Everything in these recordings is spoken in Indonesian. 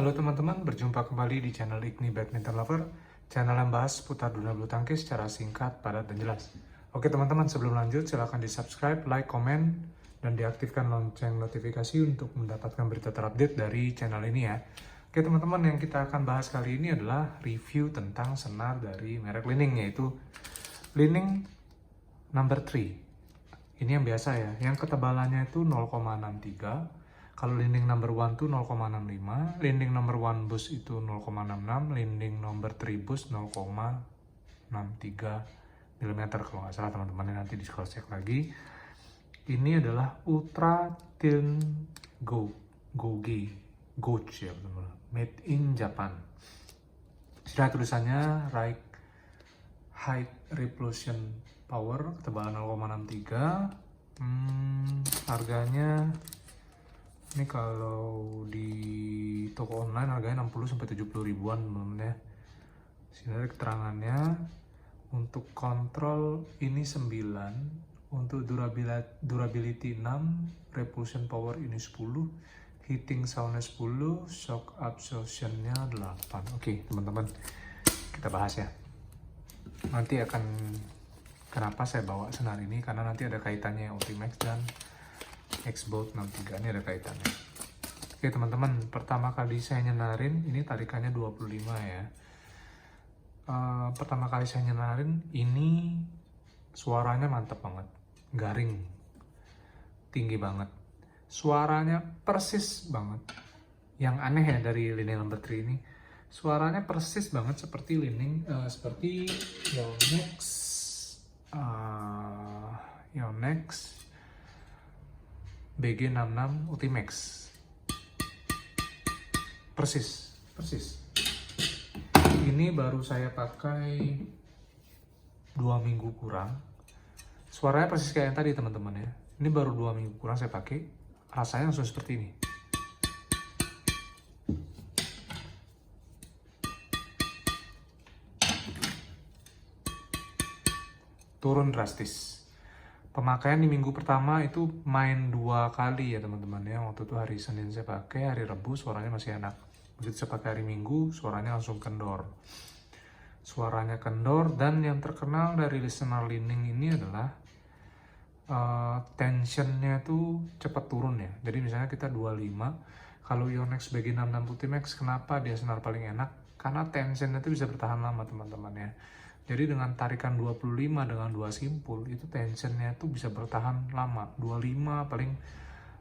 Halo teman-teman, berjumpa kembali di channel Igni Badminton Lover, channel yang bahas seputar dunia bulu tangkis secara singkat, padat, dan jelas. Oke teman-teman, sebelum lanjut silahkan di subscribe, like, komen, dan diaktifkan lonceng notifikasi untuk mendapatkan berita terupdate dari channel ini ya. Oke teman-teman, yang kita akan bahas kali ini adalah review tentang senar dari merek Li-Ning, yaitu Li-Ning number 3. Ini yang biasa ya, yang ketebalannya itu 0,63. Kalau Li-Ning number 1 tuh 0,65, Li-Ning number 1 boost itu 0,66, Li-Ning number 3 boost 0,63 mm kalau nggak salah teman-teman, nanti di cross check lagi. Ini adalah Ultra Thin Gouge ya teman-teman, made in Japan. Sudah tulisannya right height repulsion power, ketebalan 0,63. Harganya ini kalau di toko online harganya 60-70 ribuan teman-teman ya. Sini ada keterangannya. Untuk kontrol ini 9, untuk durability 6, repulsion power ini 10, hitting soundnya 10, shock absorptionnya 8. Oke teman-teman, kita bahas ya. Nanti akan kenapa saya bawa senar ini, karena nanti ada kaitannya Ultimax dan X-Bolt 63, ini ada kaitannya. Oke teman-teman, pertama kali saya nyenarin, ini tarikannya 25 ya. Pertama kali saya nyenarin, ini suaranya mantep banget. Garing. Tinggi banget. Suaranya persis banget. Yang aneh ya dari Li-Ning number 3 ini, suaranya persis banget seperti Li-Ning, seperti Yonex BG66 Ultimax. Persis. Ini baru saya pakai 2 minggu kurang. Suaranya persis kayak yang tadi teman-teman ya. Ini baru 2 minggu kurang saya pakai. Rasanya langsung seperti ini. Turun drastis. Pemakaian di minggu pertama itu main 2 kali ya teman-teman ya. Waktu itu hari Senin saya pakai, hari Rabu suaranya masih enak. Begitu saya pakai hari Minggu, suaranya langsung kendor. Suaranya kendor, dan yang terkenal dari listener Li-Ning ini adalah tensionnya tuh cepat turun ya. Jadi misalnya kita 25, kalau Yonex BG66 Ultimax, kenapa dia senar paling enak? Karena tensionnya tuh bisa bertahan lama teman-teman ya. Jadi dengan tarikan 25 dengan 2 simpul, itu tensionnya tuh bisa bertahan lama. 25 paling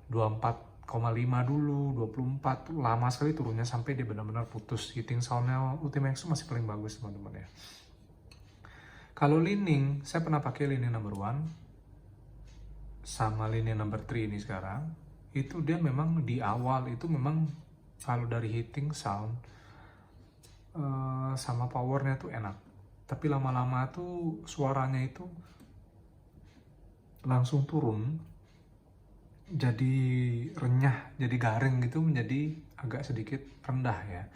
24,5 dulu, 24 tuh lama sekali turunnya sampai dia benar-benar putus. Hitting soundnya Ultimax itu masih paling bagus teman-teman ya. Kalau Li-Ning, saya pernah pakai Li-Ning number 1 sama Li-Ning number 3 ini sekarang. Itu dia memang di awal itu memang kalau dari hitting sound sama powernya tuh enak. Tapi lama-lama tuh suaranya itu langsung turun, jadi renyah, jadi garing gitu, menjadi agak sedikit rendah ya.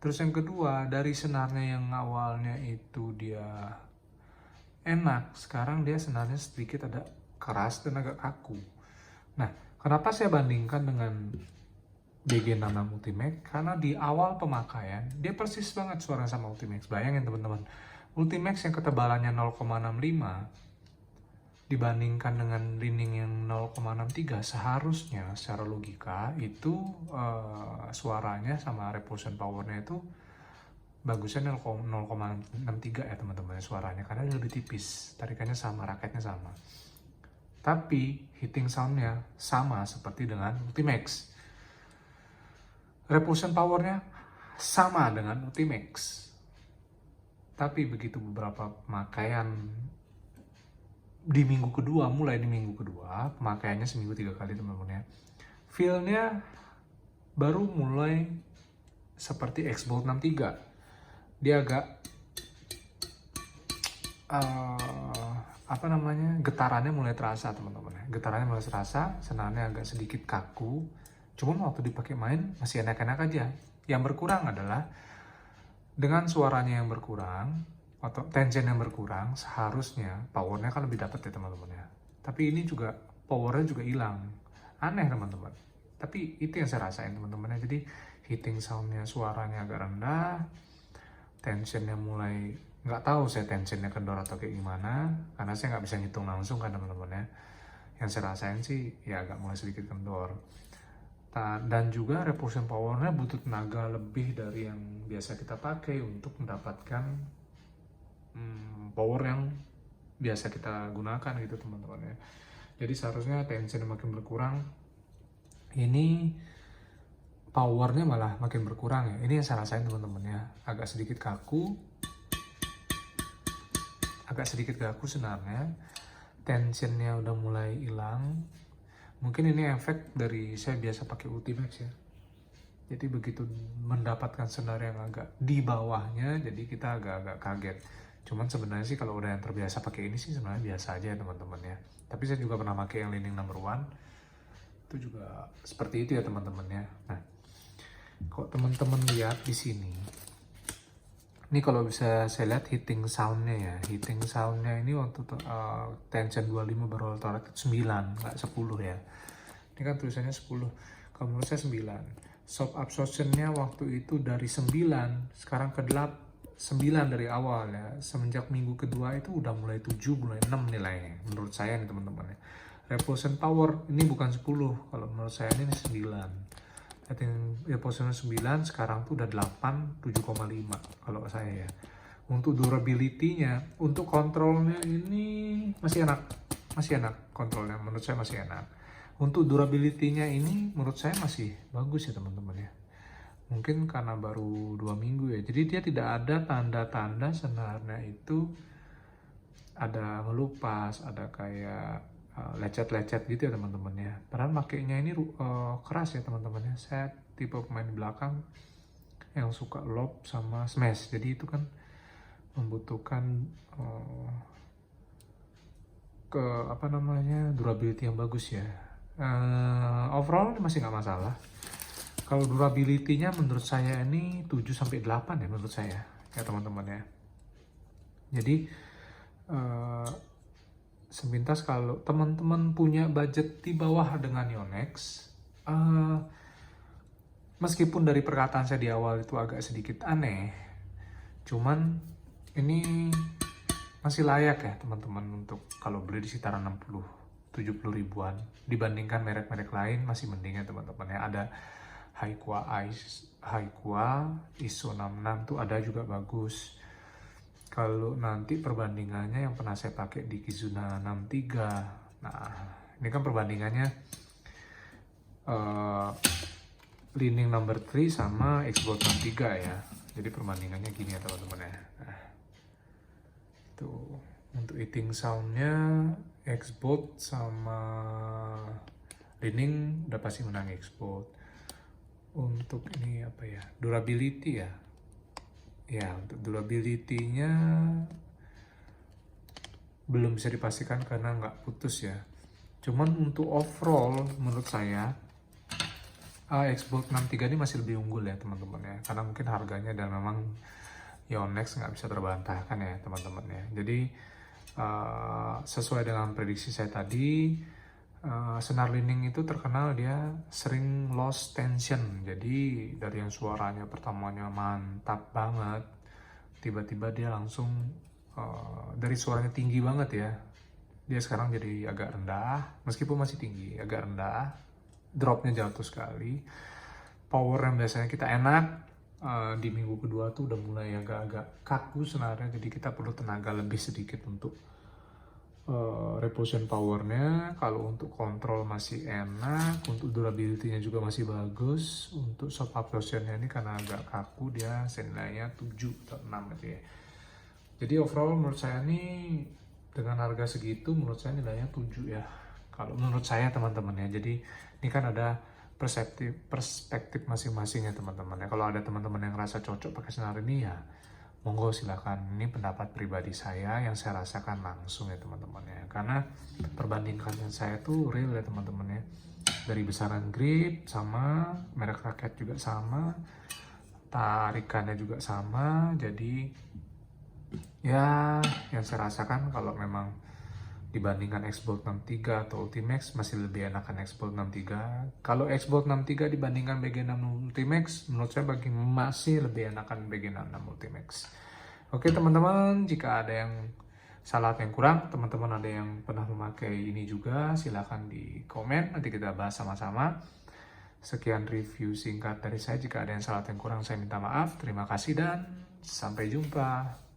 Terus yang kedua, dari senarnya yang awalnya itu dia enak, sekarang dia senarnya sedikit ada keras dan agak kaku. Nah, kenapa saya bandingkan dengan BG66 Ultimax? Karena di awal pemakaian dia persis banget suaranya sama Ultimax. Bayangin teman-teman, Ultimax yang ketebalannya 0,65 dibandingkan dengan Li-Ning yang 0,63, seharusnya secara logika itu suaranya sama repulsion powernya itu bagusnya 0,63 ya teman-teman suaranya, karena dia lebih tipis, tarikannya sama, raketnya sama. Tapi hitting soundnya sama seperti dengan Ultimax. Repulsion powernya sama dengan Ultimax. Tapi begitu beberapa pemakaian di minggu kedua, mulai di minggu kedua, pemakaiannya seminggu 3 kali teman-teman ya, feel-nya baru mulai seperti X-Bolt 63. Dia agak getarannya mulai terasa teman-teman ya. Getarannya mulai terasa, senarnya agak sedikit kaku. Cuman waktu dipakai main masih enak-enak aja. Yang berkurang adalah dengan suaranya yang berkurang atau tension yang berkurang, seharusnya powernya kan lebih dapat ya teman-teman ya. Tapi ini juga powernya juga hilang. Aneh teman-teman. Tapi itu yang saya rasain teman-teman ya. Jadi hitting soundnya, suaranya agak rendah, tensionnya mulai, nggak tahu saya tensionnya kendor atau kayak gimana, karena saya nggak bisa ngitung langsung kan teman-teman ya. Yang saya rasain sih ya agak mulai sedikit kendor. Dan juga reposition powernya butuh tenaga lebih dari yang biasa kita pakai untuk mendapatkan power yang biasa kita gunakan gitu teman-teman ya. Jadi seharusnya tension makin berkurang, ini powernya malah makin berkurang ya. Ini yang saya rasain teman-teman ya, agak sedikit kaku senarnya, tensionnya udah mulai hilang. Mungkin ini efek dari saya biasa pakai Ultimax ya. Jadi begitu mendapatkan senar yang agak di bawahnya, jadi kita agak-agak kaget. Cuman sebenarnya sih kalau udah yang terbiasa pakai ini sih sebenarnya biasa aja ya teman-teman ya. Tapi saya juga pernah pakai yang Lining Number One, itu juga seperti itu ya teman-teman ya. Nah, kalau teman-teman lihat di sini, ini kalau bisa saya lihat hitting soundnya ya. Hitting soundnya ini waktu tension 25 baru total 9, nggak 10 ya. Ini kan tulisannya 10, kalau menurut saya 9. Soft absorptionnya waktu itu dari 9, sekarang ke 9 dari awal ya. Semenjak minggu kedua itu udah mulai 7, mulai 6 nilainya. Menurut saya nih teman-teman ya. Reposition power ini bukan 10, kalau menurut saya ini 9. Reposition 9 sekarang tuh udah 8, 7,5 kalau saya ya. Untuk durability-nya, untuk kontrolnya ini masih enak kontrolnya, menurut saya masih enak. Untuk durability-nya ini menurut saya masih bagus ya teman-teman ya. Mungkin karena baru 2 minggu ya, jadi dia tidak ada tanda-tanda senarnya itu ada melupas, ada kayak lecet-lecet gitu ya teman-teman ya. Padahal makainya ini keras ya teman-teman ya. Saya tipe pemain belakang yang suka lob sama smash, jadi itu kan membutuhkan durability yang bagus ya. Overall masih nggak masalah. Kalau durability-nya menurut saya ini 7-8 ya menurut saya ya teman-teman ya. Jadi sepintas kalau teman-teman punya budget di bawah dengan Yonex, meskipun dari perkataan saya di awal itu agak sedikit aneh, cuman ini masih layak ya teman-teman untuk kalau beli di sekitaran 60-70 ribuan. Dibandingkan merek-merek lain masih mending ya teman-teman ya. Ada Haiqua ISO 66 tuh ada juga bagus. Kalau nanti perbandingannya yang pernah saya pakai di Kizuna 63, nah ini kan perbandingannya Lining Number 3 sama Xbox 63 ya. Jadi perbandingannya gini ya teman-teman ya. Nah, tuh untuk hitting soundnya Xbox sama Lining udah pasti menang Xbox. Untuk ini apa ya, durability ya. Ya, untuk durability-nya belum bisa dipastikan karena nggak putus ya. Cuman untuk overall menurut saya Xbox 63 ini masih lebih unggul ya teman-teman ya. Karena mungkin harganya dan memang Yonex nggak bisa terbantahkan ya teman-teman ya. Jadi sesuai dengan prediksi saya tadi, senar Lining itu terkenal dia sering lost tension. Jadi dari yang suaranya pertamanya mantap banget, tiba-tiba dia langsung dari suaranya tinggi banget ya, dia sekarang jadi agak rendah. Meskipun masih tinggi, agak rendah, dropnya jatuh sekali. Power yang biasanya kita enak, di minggu kedua tuh udah mulai agak-agak kaku senarnya. Jadi kita perlu tenaga lebih sedikit untuk reposition powernya. Kalau untuk kontrol masih enak, untuk durability-nya juga masih bagus. Untuk soft absorption-nya ini karena agak kaku, dia nilainya 7 atau 6 gitu ya. Jadi overall menurut saya ini dengan harga segitu menurut saya nilainya 7 ya. Kalau menurut saya teman-teman ya. Jadi ini kan ada perspektif masing-masing ya teman-teman ya. Kalau ada teman-teman yang rasa cocok pakai senar ini ya monggo silakan. Ini pendapat pribadi saya yang saya rasakan langsung ya teman-teman ya. Karena perbandingannya saya tuh real ya teman-teman ya. Dari besaran grip sama, merek raket juga sama, tarikannya juga sama. Jadi ya yang saya rasakan kalau memang dibandingkan Xbox 63 atau Ultimax, masih lebih enakan Xbox 63. Kalau Xbox 63 dibandingkan BG6 Ultimax, menurut saya masih lebih enakan BG66 Ultimax. Oke teman-teman, jika ada yang salah atau yang kurang, teman-teman ada yang pernah memakai ini juga, silahkan di komen, nanti kita bahas sama-sama. Sekian review singkat dari saya, jika ada yang salah atau yang kurang saya minta maaf. Terima kasih dan sampai jumpa.